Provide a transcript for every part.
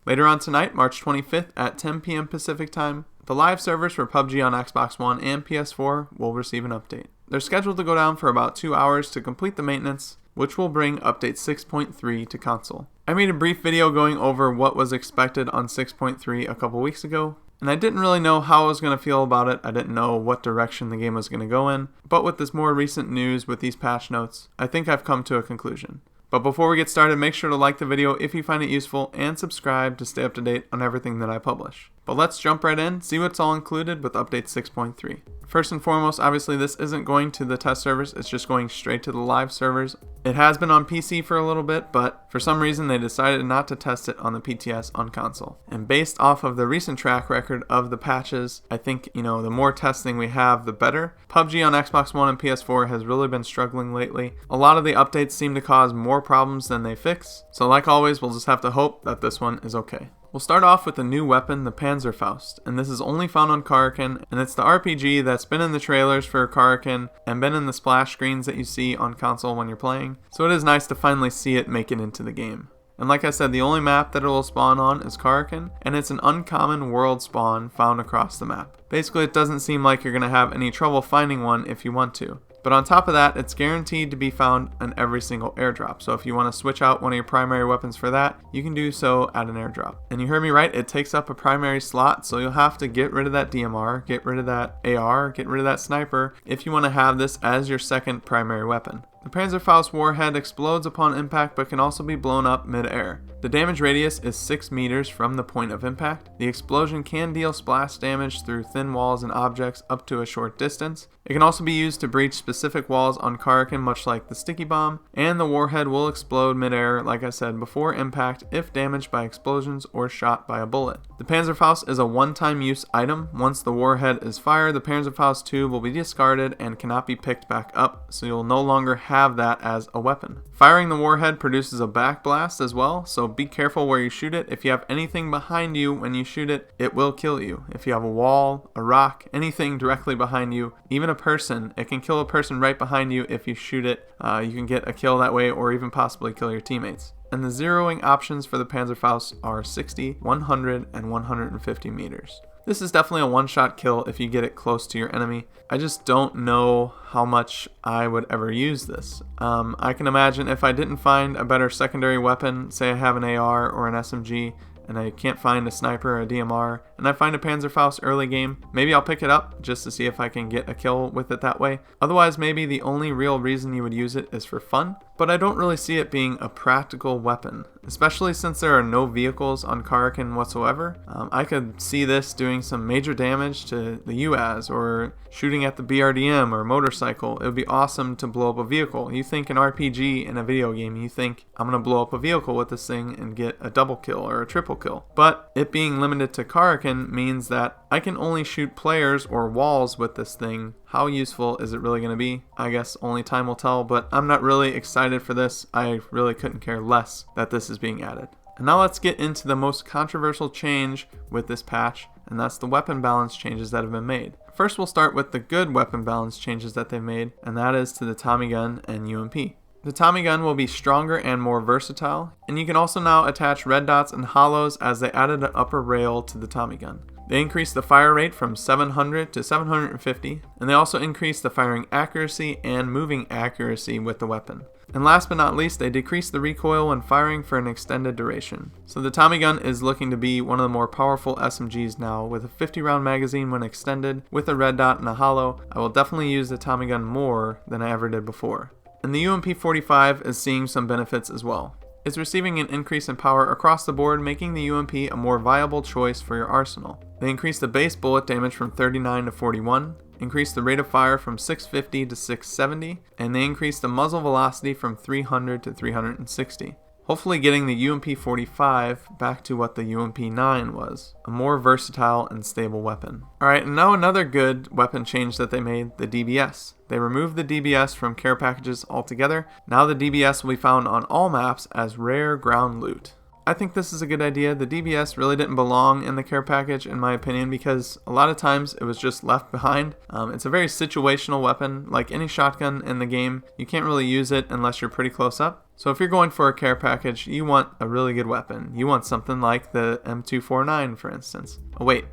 Later on tonight, March 25th at 10 p.m. Pacific Time, the live servers for PUBG on Xbox One and PS4 will receive an update. They're scheduled to go down for about 2 hours to complete the maintenance, which will bring update 6.3 to console. I made a brief video going over what was expected on 6.3 a couple weeks ago, and I didn't really know how I was going to feel about it. I didn't know what direction the game was going to go in, but with this more recent news with these patch notes, I think I've come to a conclusion. But before we get started, make sure to like the video if you find it useful and subscribe to stay up to date on everything that I publish. But let's jump right in, see what's all included with update 6.3. First and foremost, obviously this isn't going to the test servers, it's just going straight to the live servers. It has been on PC for a little bit, but for some reason they decided not to test it on the PTS on console. And based off of the recent track record of the patches, I think, the more testing we have, the better. PUBG on Xbox One and PS4 has really been struggling lately. A lot of the updates seem to cause more problems than they fix, so like always, we'll just have to hope that this one is okay. We'll start off with a new weapon, the Panzerfaust, and this is only found on Karakin, and it's the RPG that's been in the trailers for Karakin and been in the splash screens that you see on console when you're playing, so it is nice to finally see it make it into the game. And like I said, the only map that it will spawn on is Karakin, and it's an uncommon world spawn found across the map. Basically, it doesn't seem like you're going to have any trouble finding one if you want to. But on top of that, it's guaranteed to be found in every single airdrop. So if you want to switch out one of your primary weapons for that, you can do so at an airdrop. And you heard me right, it takes up a primary slot, so you'll have to get rid of that DMR, get rid of that AR, get rid of that sniper if you want to have this as your second primary weapon. The Panzerfaust warhead explodes upon impact but can also be blown up mid-air. The damage radius is 6 meters from the point of impact. The explosion can deal splash damage through thin walls and objects up to a short distance. It can also be used to breach specific walls on Karakin, much like the sticky bomb, and the warhead will explode mid-air, like I said, before impact if damaged by explosions or shot by a bullet. The Panzerfaust is a one-time use item. Once the warhead is fired, the Panzerfaust tube will be discarded and cannot be picked back up, so you'll no longer have that as a weapon. Firing the warhead produces a backblast as well, so be careful where you shoot it. If you have anything behind you when you shoot it, it will kill you. If you have a wall, a rock, anything directly behind you, even a person, it can kill a person right behind you if you shoot it. You can get a kill that way or even possibly kill your teammates. And the zeroing options for the Panzerfaust are 60, 100, and 150 meters. This is definitely a one-shot kill if you get it close to your enemy. I just don't know how much I would ever use this. I can imagine if I didn't find a better secondary weapon, say I have an AR or an SMG, and I can't find a sniper or a DMR, and I find a Panzerfaust early game, maybe I'll pick it up just to see if I can get a kill with it that way. Otherwise, maybe the only real reason you would use it is for fun, but I don't really see it being a practical weapon, especially since there are no vehicles on Karakin whatsoever. I could see this doing some major damage to the UAZ or shooting at the BRDM or motorcycle. It would be awesome to blow up a vehicle. You think an RPG in a video game, you think I'm going to blow up a vehicle with this thing and get a double kill or a triple kill. But it being limited to Karakin means that I can only shoot players or walls with this thing. How useful is it really going to be? I guess only time will tell, but I'm not really excited for this. I really couldn't care less that this is being added. And now let's get into the most controversial change with this patch, and that's the weapon balance changes that have been made. First, we'll start with the good weapon balance changes that they've made, and that is to the Tommy gun and UMP. The Tommy gun will be stronger and more versatile, and you can also now attach red dots and hollows as they added an upper rail to the Tommy gun. They increased the fire rate from 700 to 750, and they also increased the firing accuracy and moving accuracy with the weapon. And last but not least, they decreased the recoil when firing for an extended duration. So the Tommy gun is looking to be one of the more powerful SMGs now, with a 50 round magazine when extended, with a red dot and a hollow. I will definitely use the Tommy gun more than I ever did before. And the UMP-45 is seeing some benefits as well. It's receiving an increase in power across the board, making the UMP a more viable choice for your arsenal. They increased the base bullet damage from 39 to 41, increased the rate of fire from 650 to 670, and they increased the muzzle velocity from 300 to 360. Hopefully getting the UMP-45 back to what the UMP-9 was, a more versatile and stable weapon. Alright, and now another good weapon change that they made, the DBS. They removed the DBS from care packages altogether. Now the DBS will be found on all maps as rare ground loot. I think this is a good idea. The DBS really didn't belong in the care package in my opinion because a lot of times it was just left behind. It's a very situational weapon. Like any shotgun in the game, you can't really use it unless you're pretty close up. So if you're going for a care package, you want a really good weapon. You want something like the M249, for instance. Oh wait,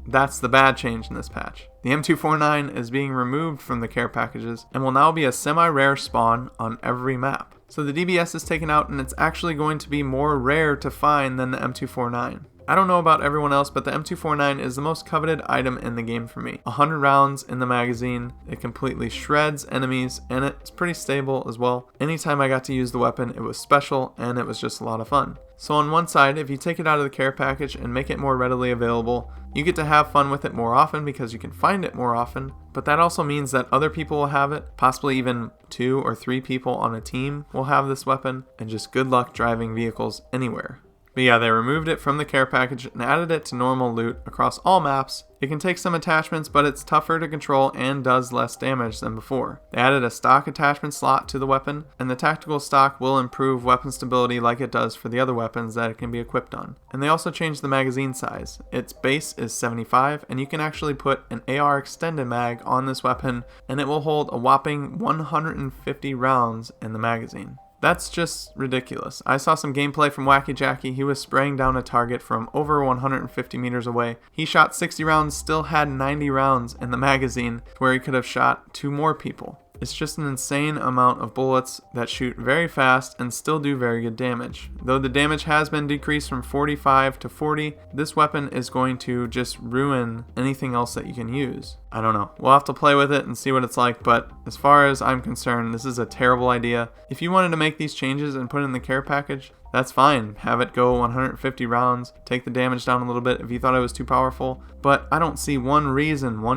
that's the bad change in this patch. The M249 is being removed from the care packages and will now be a semi-rare spawn on every map. So the DBS is taken out and it's actually going to be more rare to find than the M249. I don't know about everyone else, but the M249 is the most coveted item in the game for me. 100 rounds in the magazine, it completely shreds enemies, and it's pretty stable as well. Anytime I got to use the weapon, it was special, and it was just a lot of fun. So on one side, if you take it out of the care package and make it more readily available, you get to have fun with it more often because you can find it more often, but that also means that other people will have it, possibly even 2 or 3 people on a team will have this weapon, and just good luck driving vehicles anywhere. But yeah, they removed it from the care package and added it to normal loot across all maps. It can take some attachments, but it's tougher to control and does less damage than before. They added a stock attachment slot to the weapon, and the tactical stock will improve weapon stability like it does for the other weapons that it can be equipped on. And they also changed the magazine size. Its base is 75, and you can actually put an AR extended mag on this weapon, and it will hold a whopping 150 rounds in the magazine. That's just ridiculous. I saw some gameplay from Wacky Jackie. He was spraying down a target from over 150 meters away. He shot 60 rounds, still had 90 rounds in the magazine, where he could have shot 2 more people. It's just an insane amount of bullets that shoot very fast and still do very good damage. Though the damage has been decreased from 45 to 40, this weapon is going to just ruin anything else that you can use. I don't know. We'll have to play with it and see what it's like, but as far as I'm concerned, this is a terrible idea. If you wanted to make these changes and put it in the care package, that's fine. Have it go 150 rounds, take the damage down a little bit if you thought it was too powerful, but I don't see one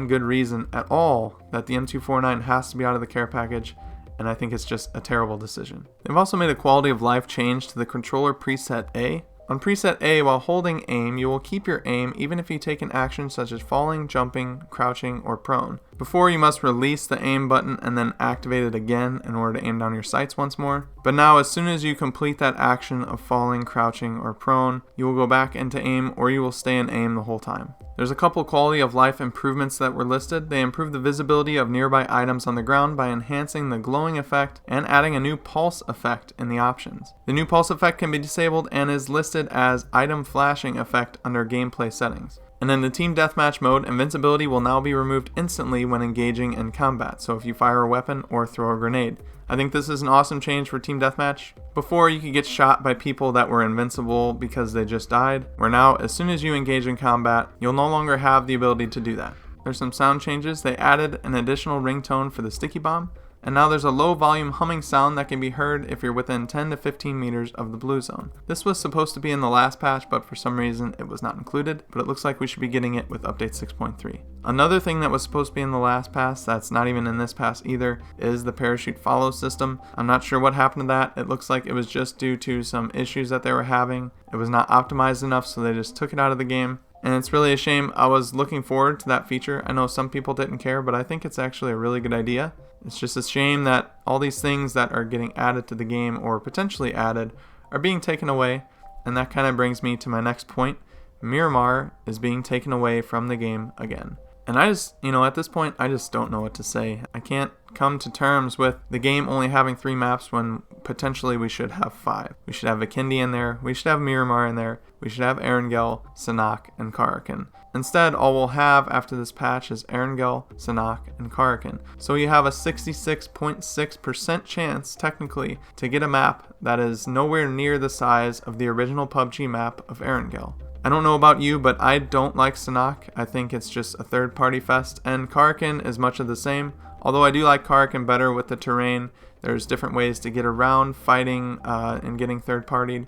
good reason at all that the M249 has to be out of the care package, and I think it's just a terrible decision. They've also made a quality of life change to the controller preset A. On preset A, while holding aim, you will keep your aim even if you take an action such as falling, jumping, crouching, or prone. Before, you must release the aim button and then activate it again in order to aim down your sights once more. But now, as soon as you complete that action of falling, crouching, or prone, you will go back into aim, or you will stay in aim the whole time. There's a couple quality of life improvements that were listed. They improved the visibility of nearby items on the ground by enhancing the glowing effect and adding a new pulse effect in the options. The new pulse effect can be disabled and is listed as item flashing effect under gameplay settings. And in the team deathmatch mode, invincibility will now be removed instantly when engaging in combat, so if you fire a weapon or throw a grenade. I think this is an awesome change for team deathmatch. Before, you could get shot by people that were invincible because they just died, where now, as soon as you engage in combat, you'll no longer have the ability to do that. There's some sound changes. They added an additional ringtone for the sticky bomb, and now there's a low volume humming sound that can be heard if you're within 10 to 15 meters of the blue zone. This was supposed to be in the last patch, but for some reason it was not included, but it looks like we should be getting it with update 6.3. Another thing that was supposed to be in the last patch that's not even in this patch either is the parachute follow system. I'm not sure what happened to that. It looks like it was just due to some issues that they were having. It was not optimized enough, so they just took it out of the game. And it's really a shame. I was looking forward to that feature. I know some people didn't care, but I think it's actually a really good idea. It's just a shame that all these things that are getting added to the game or potentially added are being taken away. And that kind of brings me to my next point. Miramar is being taken away from the game again. And I just, at this point, I just don't know what to say. I can't come to terms with the game only having 3 maps when potentially we should have 5. We should have Vikindi in there, we should have Miramar in there, we should have Erangel, Sanhok, and Karakin. Instead, all we'll have after this patch is Erangel, Sanhok, and Karakin. So you have a 66.6% chance, technically, to get a map that is nowhere near the size of the original PUBG map of Erangel. I don't know about you, but I don't like Sanhok. I think it's just a third-party fest, and Karakin is much of the same. Although I do like Karakin better with the terrain. There's different ways to get around fighting and getting third-partied.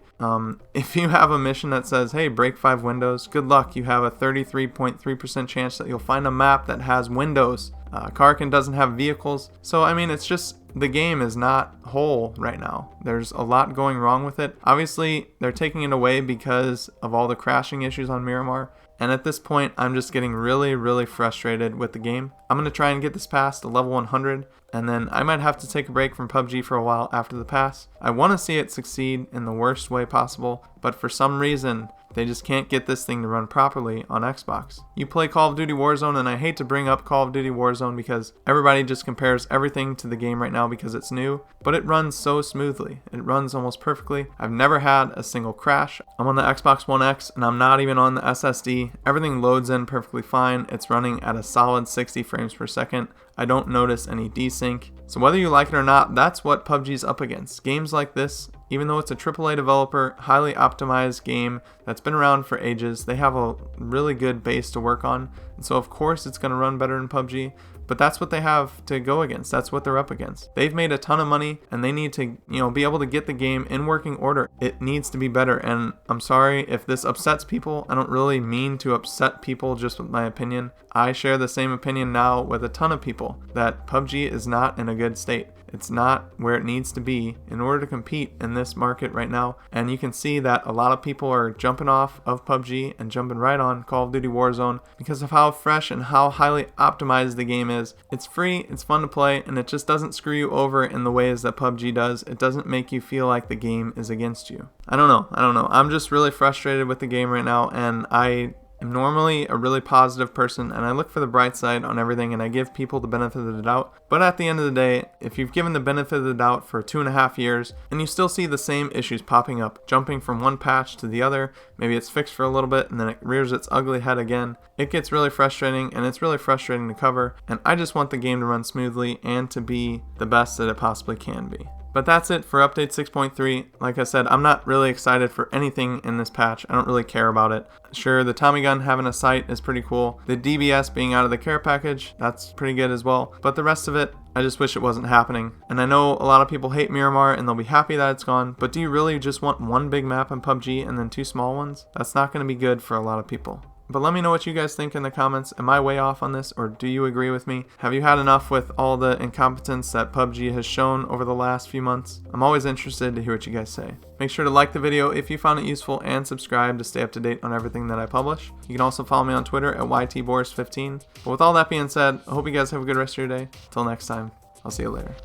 If you have a mission that says, hey, break 5 windows, good luck. You have a 33.3% chance that you'll find a map that has windows. Karakin doesn't have vehicles. So, it's just the game is not whole right now. There's a lot going wrong with it. Obviously, they're taking it away because of all the crashing issues on Miramar. And at this point, I'm just getting really, really frustrated with the game. I'm going to try and get this past to level 100, and then I might have to take a break from PUBG for a while after the pass. I want to see it succeed in the worst way possible, but for some reason, They just can't get this thing to run properly on Xbox. You play Call of Duty Warzone, and I hate to bring up Call of Duty Warzone because everybody just compares everything to the game right now because it's new, but it runs so smoothly. It runs almost perfectly. I've never had a single crash. I'm on the Xbox One X, and I'm not even on the SSD. Everything loads in perfectly fine. It's running at a solid 60 frames per second. I don't notice any desync. So whether you like it or not, that's what PUBG's up against. Games like this, even though it's a AAA developer, highly optimized game that's been around for ages, they have a really good base to work on. And so of course it's going to run better in PUBG, but that's what they have to go against. That's what they're up against. They've made a ton of money and they need to, be able to get the game in working order. It needs to be better. And I'm sorry if this upsets people. I don't really mean to upset people just with my opinion. I share the same opinion now with a ton of people that PUBG is not in a good state. It's not where it needs to be in order to compete in this market right now. And you can see that a lot of people are jumping off of PUBG and jumping right on Call of Duty Warzone because of how fresh and how highly optimized the game is. It's free, it's fun to play, and it just doesn't screw you over in the ways that PUBG does. It doesn't make you feel like the game is against you. I don't know. I'm just really frustrated with the game right now, and I'm normally a really positive person, and I look for the bright side on everything, and I give people the benefit of the doubt. But at the end of the day, if you've given the benefit of the doubt for 2.5 years and you still see the same issues popping up, jumping from one patch to the other, maybe it's fixed for a little bit and then it rears its ugly head again, it gets really frustrating, and it's really frustrating to cover. And I just want the game to run smoothly and to be the best that it possibly can be. But that's it for update 6.3. Like I said, I'm not really excited for anything in this patch. I don't really care about it. Sure, the Tommy gun having a sight is pretty cool. The DBS being out of the care package, that's pretty good as well. But the rest of it, I just wish it wasn't happening. And I know a lot of people hate Miramar and they'll be happy that it's gone, but do you really just want one big map in PUBG and then 2 small ones? That's not going to be good for a lot of people. But let me know what you guys think in the comments. Am I way off on this, or do you agree with me? Have you had enough with all the incompetence that PUBG has shown over the last few months? I'm always interested to hear what you guys say. Make sure to like the video if you found it useful and subscribe to stay up to date on everything that I publish. You can also follow me on Twitter at YTBoris15. But with all that being said, I hope you guys have a good rest of your day. Till next time, I'll see you later.